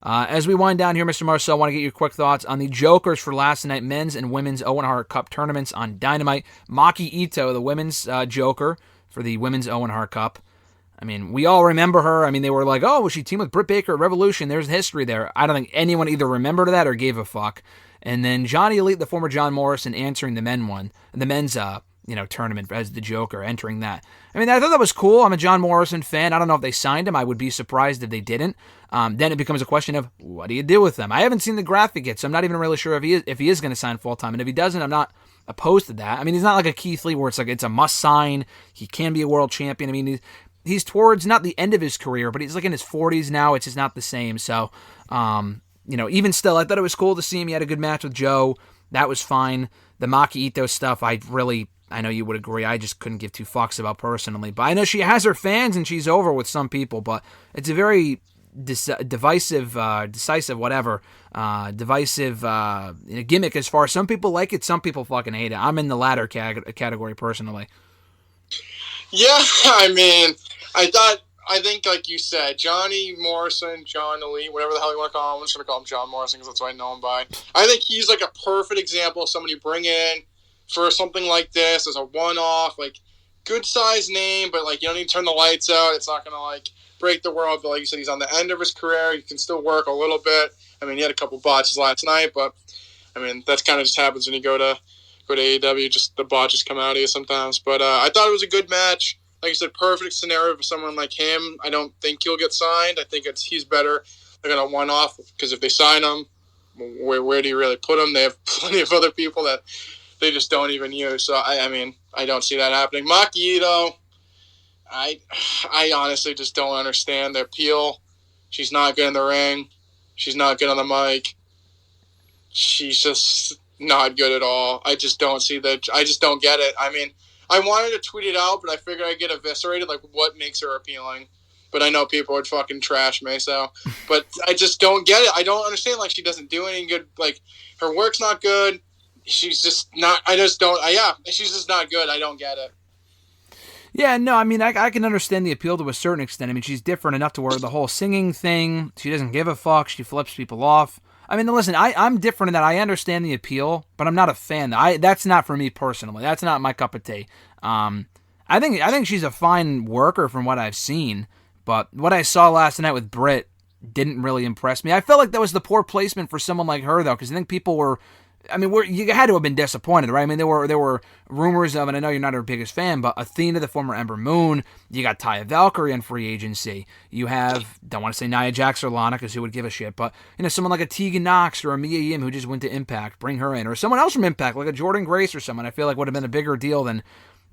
As we wind down here, Mr. Marceau, I want to get your quick thoughts on the Jokers for last night men's and women's Owen Hart Cup tournaments on Dynamite. Maki Itoh, the women's Joker for the women's Owen Hart Cup. I mean, we all remember her. I mean, they were like, oh, was she teamed with Britt Baker at Revolution? There's history there. I don't think anyone either remembered that or gave a fuck. And then Johnny Elite, the former John Morrison, answering the men's tournament as the Joker, entering that. I mean, I thought that was cool. I'm a John Morrison fan. I don't know if they signed him. I would be surprised if they didn't. Then it becomes a question of, what do you do with them? I haven't seen the graphic yet, so I'm not even really sure if he is going to sign full-time. And if he doesn't, I'm not opposed to that. I mean, he's not like a Keith Lee where it's a must-sign. He can be a world champion. I mean, he's towards not the end of his career, but he's like in his 40s now. It's just not the same. So, even still, I thought it was cool to see him. He had a good match with Joe. That was fine. The Maki Itoh stuff, I know you would agree, I just couldn't give two fucks about personally. But I know she has her fans and she's over with some people, but it's a very divisive gimmick as far as some people like it, some people fucking hate it. I'm in the latter category personally. Yeah, I mean, I think like you said, Johnny Morrison, John Elite, whatever the hell you want to call him, I'm just going to call him John Morrison because that's what I know him by. I think he's like a perfect example of somebody you bring in for something like this as a one-off, like, good-sized name, but, like, you don't need to turn the lights out. It's not going to, like, break the world. But like you said, he's on the end of his career. He can still work a little bit. I mean, he had a couple botches last night, but, I mean, that kind of just happens when you go to AEW. Just the botches come out of you sometimes. But I thought it was a good match. Like I said, perfect scenario for someone like him. I don't think he'll get signed. I think he's better. They're going to one-off because if they sign him, where do you really put him? They have plenty of other people that they just don't even use. So, I mean, I don't see that happening. Maki Itoh, I honestly just don't understand the appeal. She's not good in the ring. She's not good on the mic. She's just not good at all. I just don't see that. I just don't get it. I mean, I wanted to tweet it out, but I figured I'd get eviscerated. Like, what makes her appealing? But I know people would fucking trash me, so. But I just don't get it. I don't understand. Like, she doesn't do any good. Like, her work's not good. She's just not. I just don't. She's just not good. I don't get it. Yeah, no, I mean, I can understand the appeal to a certain extent. I mean, she's different enough to where the whole singing thing, she doesn't give a fuck. She flips people off. I mean, listen, I'm different in that I understand the appeal, but I'm not a fan. That's not for me personally. That's not my cup of tea. I think she's a fine worker from what I've seen, but what I saw last night with Britt didn't really impress me. I felt like that was the poor placement for someone like her, though, because I think people were. I mean, you had to have been disappointed, right? I mean, there were rumors of, and I know you're not her biggest fan, but Athena, the former Ember Moon, you got Taya Valkyrie in free agency. You have, don't want to say Nia Jax or Lana, because who would give a shit, but, someone like a Tegan Nox or a Mia Yim who just went to Impact, bring her in, or someone else from Impact, like a Jordan Grace or someone, I feel like would have been a bigger deal than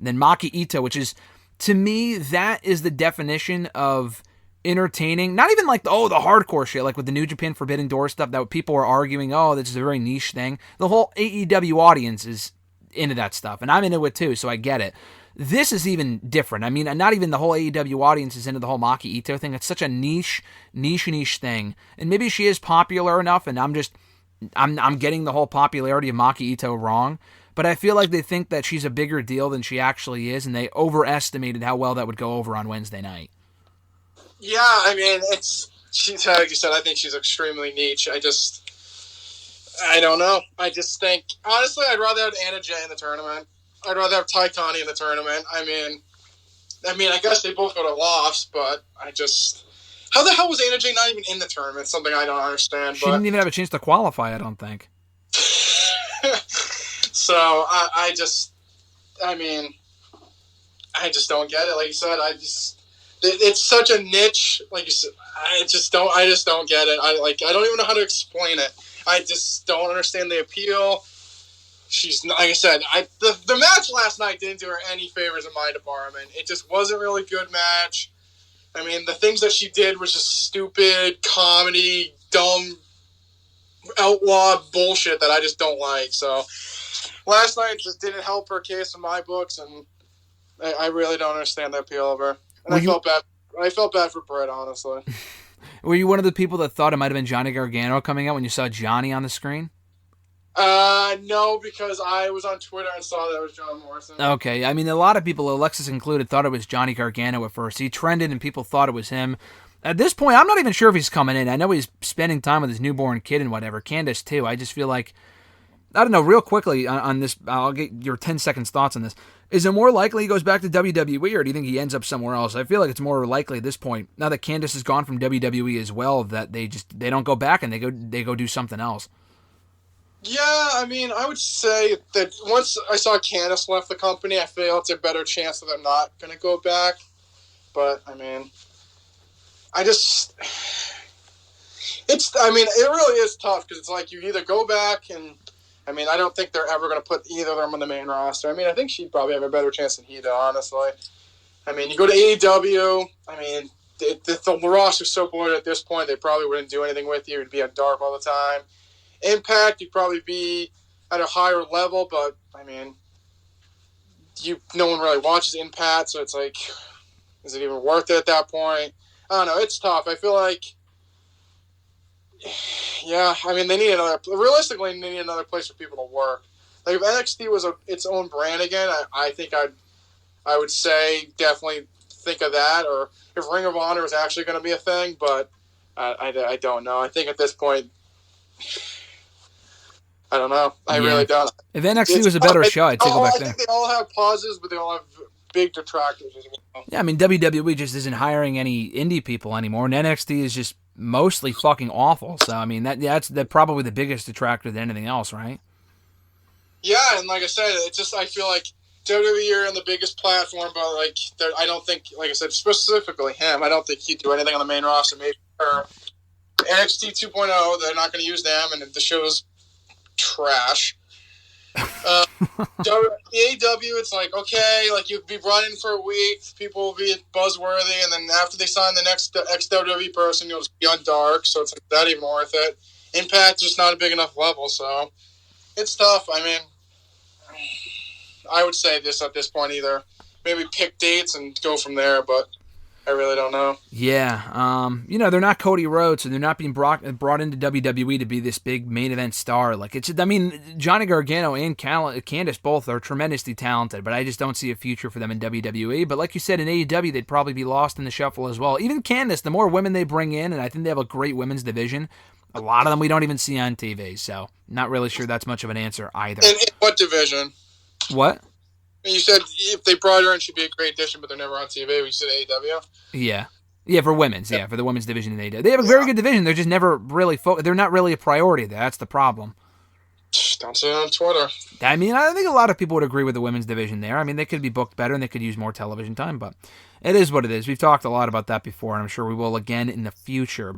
Maki Itoh, which is, to me, that is the definition of entertaining. Not even like the hardcore shit, like with the New Japan Forbidden Door stuff that people were arguing, this is a very niche thing. The whole AEW audience is into that stuff, and I'm into it too, so I get it. This is even different. I mean, not even the whole AEW audience is into the whole Maki Itoh thing. It's such a niche thing, and maybe she is popular enough, and I'm getting the whole popularity of Maki Itoh wrong. But I feel like they think that she's a bigger deal than she actually is, and they overestimated how well that would go over on Wednesday night. Yeah, I mean, she's, like you said, I think she's extremely niche. I don't know. I just think, honestly, I'd rather have Anna Jay in the tournament. I'd rather have Ty Conti in the tournament. I mean, I guess they both go to loss, but how the hell was Anna Jay not even in the tournament? Something I don't understand. She didn't even have a chance to qualify, I don't think. So, I just don't get it. Like you said, it's such a niche. Like you said, I just don't get it. I don't even know how to explain it. I just don't understand the appeal. She's, like I said, the match last night didn't do her any favors in my department. It just wasn't a really good match. I mean, the things that she did was just stupid, comedy, dumb, outlaw bullshit that I just don't like. So last night just didn't help her case in my books, and I really don't understand the appeal of her. And I felt bad for Britt, honestly. Were you one of the people that thought it might have been Johnny Gargano coming out when you saw Johnny on the screen? No, because I was on Twitter and saw that it was John Morrison. Okay, I mean, a lot of people, Alexis included, thought it was Johnny Gargano at first. He trended and people thought it was him. At this point, I'm not even sure if he's coming in. I know he's spending time with his newborn kid and whatever. Candace, too. I just feel like, I don't know, real quickly on this, I'll get your 10 seconds thoughts on this. Is it more likely he goes back to WWE, or do you think he ends up somewhere else? I feel like it's more likely at this point, now that Candace has gone from WWE as well, that they don't go back and they go do something else. Yeah, I mean, I would say that once I saw Candace left the company, I feel it's a better chance that they're not going to go back. But, I mean, it really is tough because it's like you either go back and, I mean, I don't think they're ever going to put either of them on the main roster. I mean, I think she'd probably have a better chance than he did, honestly. I mean, you go to AEW, I mean, the roster's so bloated at this point, they probably wouldn't do anything with you. It'd be on dark all the time. Impact, you'd probably be at a higher level, but, I mean, no one really watches Impact, so it's like, is it even worth it at that point? I don't know. It's tough. I feel like, yeah, I mean, they need another place for people to work. Like, if NXT was its own brand again, I think I would say definitely think of that, or if Ring of Honor is actually going to be a thing, but I don't know. I think at this point, I don't know. I really don't. If NXT was a better show, I'd say go back there. I think they all have pauses, but they all have big detractors as well. Yeah, I mean, WWE just isn't hiring any indie people anymore, and NXT is just mostly fucking awful. So, I mean, that's probably the biggest detractor than anything else, right? Yeah, and like I said, it's just, I feel like WWE are on the biggest platform, but like, I don't think, like I said, specifically him, I don't think he'd do anything on the main roster. Maybe for NXT 2.0, they're not going to use them, and the show's trash. The AEW, it's like, okay, like you'd be running for a week, people will be buzzworthy, and then after they sign the next ex-WWE person, you'll just be on dark, so it's like, that even worth it. Impact's just not a big enough level, so it's tough. I mean, I would say this at this point either. Maybe pick dates and go from there, but I really don't know. Yeah, they're not Cody Rhodes, and they're not being brought into WWE to be this big main event star. Like, I mean, Johnny Gargano and Candice both are tremendously talented, but I just don't see a future for them in WWE. But like you said, in AEW, they'd probably be lost in the shuffle as well. Even Candice, the more women they bring in, and I think they have a great women's division, a lot of them we don't even see on TV, so not really sure that's much of an answer either. In what division? What? You said if they brought her in, she'd be a great addition, but they're never on TV. You said AEW? Yeah, for women's. Yeah, for the women's division in AEW. They have a very good division. They're just never really they're not really a priority there. That's the problem. Don't say it on Twitter. I mean, I think a lot of people would agree with the women's division there. I mean, they could be booked better and they could use more television time, but it is what it is. We've talked a lot about that before, and I'm sure we will again in the future.